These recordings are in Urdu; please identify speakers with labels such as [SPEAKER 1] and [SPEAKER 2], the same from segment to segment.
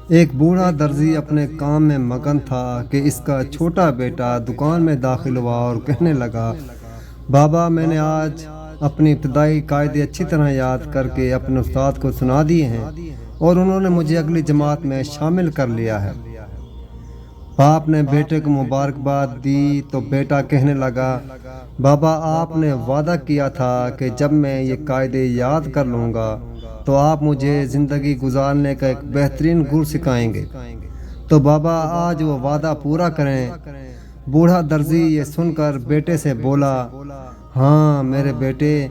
[SPEAKER 1] ایک بوڑھا درزی اپنے کام میں مگن تھا کہ اس کا چھوٹا بیٹا دکان میں داخل ہوا اور کہنے لگا، بابا میں نے آج اپنی ابتدائی قاعدے اچھی طرح یاد کر کے اپنے استاد کو سنا دیے ہیں اور انہوں نے مجھے اگلی جماعت میں شامل کر لیا ہے۔ باپ نے بیٹے کو مبارکباد دی تو بیٹا کہنے لگا، بابا آپ نے وعدہ کیا تھا کہ جب میں یہ قاعدے یاد کر لوں گا تو آپ مجھے زندگی گزارنے کا ایک بہترین گر سکھائیں گے، تو بابا آج وہ وعدہ پورا کریں۔ بوڑھا درزی یہ سن کر بیٹے سے بولا، ہاں میرے بیٹے،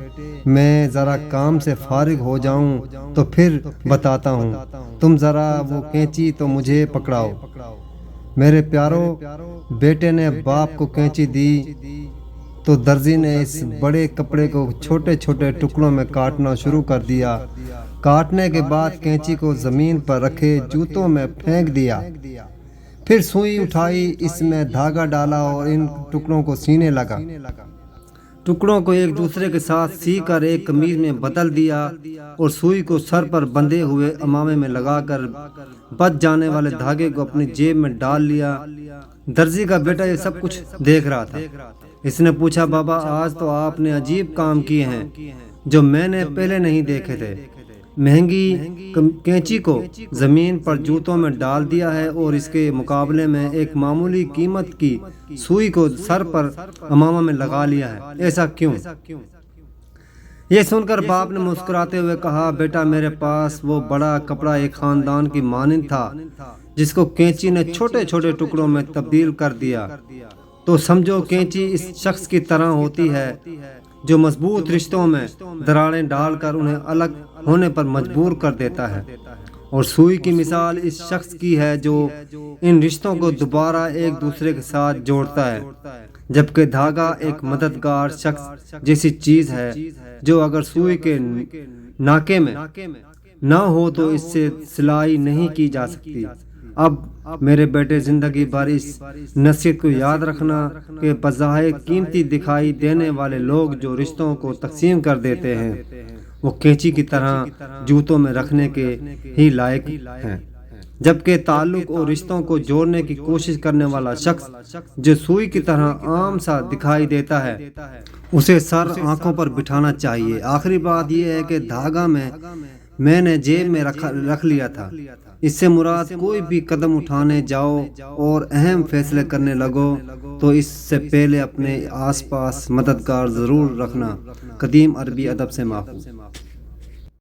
[SPEAKER 1] میں ذرا کام سے فارغ ہو جاؤں تو پھر بتاتا ہوں، تم ذرا وہ کینچی تو مجھے پکڑاؤ۔ میرے پیارو، بیٹے نے باپ کو کینچی دی تو درزی نے اس بڑے کپڑے کو چھوٹے چھوٹے ٹکڑوں میں کاٹنا شروع کر دیا۔ کاٹنے کے بعد کینچی کو زمین پر رکھے جوتوں میں پھینک دیا، پھر سوئی اٹھائی، اس میں دھاگا ڈالا اور ان ٹکڑوں کو سینے لگا۔ ٹکڑوں کو ایک دوسرے کے ساتھ سی کر ایک قمیض میں بدل دیا اور سوئی کو سر پر بندھے ہوئے امامے میں لگا کر بچ جانے والے دھاگے کو اپنی جیب میں ڈال لیا۔ درزی کا بیٹا یہ سب کچھ دیکھ رہا تھا۔ اس نے پوچھا، بابا آج تو آپ نے عجیب کام کیے ہیں جو میں نے پہلے نہیں دیکھے تھے۔ مہنگی کینچی کو زمین پر جوتوں میں ڈال دیا ہے اور اس کے مقابلے میں ایک معمولی قیمت کی سوئی کو سر پر امامہ میں لگا لیا ہے، ایسا کیوں؟ یہ سن کر باپ نے مسکراتے ہوئے کہا، بیٹا میرے پاس وہ بڑا کپڑا ایک خاندان کی مانند تھا جس کو کینچی نے چھوٹے چھوٹے ٹکڑوں میں تبدیل کر دیا، تو سمجھو کینچی اس شخص کی طرح ہوتی ہے جو مضبوط رشتوں میں دراڑیں ڈال کر انہیں الگ ہونے پر مجبور کر دیتا ہے، اور سوئی کی مثال اس شخص کی ہے جو ان رشتوں کو دوبارہ ایک دوسرے کے ساتھ جوڑتا ہے، جبکہ دھاگا ایک مددگار شخص جیسی چیز ہے جو اگر سوئی کے ناکے میں نہ ہو تو اس سے سلائی نہیں کی جا سکتی۔ اب میرے بیٹے، زندگی بھر اس نصیحت کو یاد رکھنا کہ بظاہر قیمتی دکھائی دینے والے لوگ جو رشتوں کو تقسیم کر دیتے ہیں وہ کینچی کی طرح جوتوں میں رکھنے کے ہی لائق ہیں، جبکہ تعلق اور رشتوں کو جوڑنے کی کوشش کرنے والا شخص جو سوئی کی طرح عام سا دکھائی دیتا ہے اسے سر آنکھوں پر بٹھانا چاہیے۔ آخری بات یہ ہے کہ دھاگا میں نے جیب میں رکھ لیا تھا، اس سے مراد کوئی بھی قدم اٹھانے جاؤ اور اہم فیصلے کرنے لگو تو اس سے پہلے اپنے آس پاس مددگار ضرور رکھنا۔ قدیم عربی ادب سے ماخوذ۔